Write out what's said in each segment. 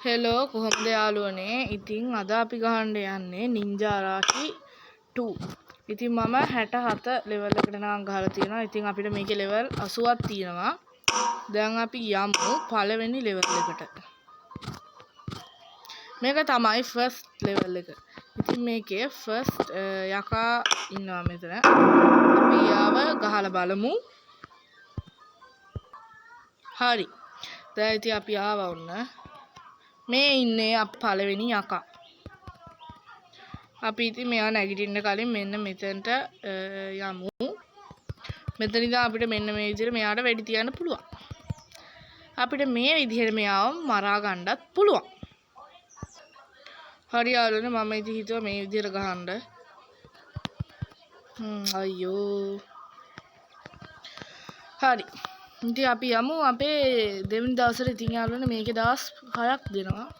Hello කොහොමද යාළුවනේ? ඉතින් අද අපි ගහන්න යන්නේ Ninja Arashi 2. ඉතින් මම 67 ලෙවල් එකට නම් ගහලා තියෙනවා. ඉතින් අපිට මේකේ ලෙවල් 80ක් තියෙනවා. දැන් අපි යමු පළවෙනි ලෙවල් එකට. මේක තමයි ෆස්ට් ලෙවල් එක. ඉතින් මේකේ ෆස්ට් යකා ඉන්නවා මෙතන. අපි යාව ගහලා බලමු. හරි. දැන් ඉතින් අපි ආවා ඔන්න. මේ ඉන්නේ අප පළවෙනි යකා. අපි ඉතින් මෙයා නැගිටින්න කලින් මෙන්න මෙතනට යමු. මෙතන ඉඳන් අපිට මෙන්න මේ විදිහට මෙයාට වෙඩි තියන්න පුළුවන්. අපිට මේ විදිහට මෙයාව මරා ගන්නත් පුළුවන්. හරි යාළුවනේ මම ඉතින් හිතුවා මේ විදිහට ගහන්න. අයියෝ. හරි. ඉතින් අපි යමු අපේ දෙවෙනි දවසට. ඉතින් යාළුවනේ මේකේ දවස් 6ක් දෙනවා.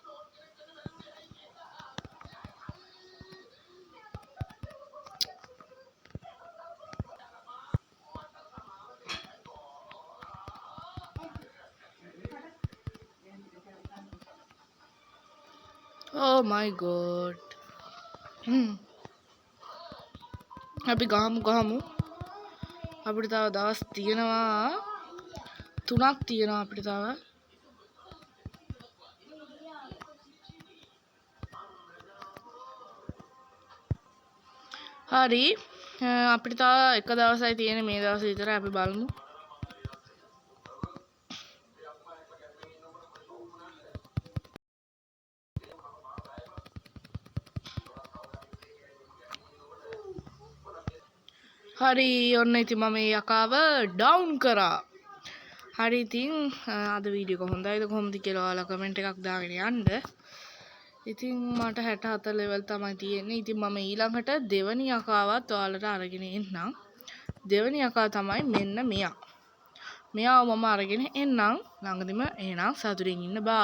Oh my god. අපි ගහමු. අපිට තව දවස් තියෙනවා 3ක් තියෙනවා අපිට තව. හරි. අපිට තව එක දවසයි තියෙන්නේ මේ දවස් විතරයි අපි බලමු. හරි ඔන්න ඉතින් මම මේ යකාව ඩවුන් කරා. හරි ඉතින් අද වීඩියෝ එක හොඳයිද කොහොමද කියලා ඔයාලා කමෙන්ට් එකක් දාගෙන යන්න. ඉතින් මට 67 ලෙවල් තමයි තියෙන්නේ. ඉතින් මම ඊළඟට දෙවනි යකාවත් ඔයාලට අරගෙන එන්නම්. දෙවනි යකා තමයි මෙන්න මෙයා. මෙයාව මම අරගෙන එන්නම් ළඟදිම. එහෙනම් සතුටින් ඉන්න බායි.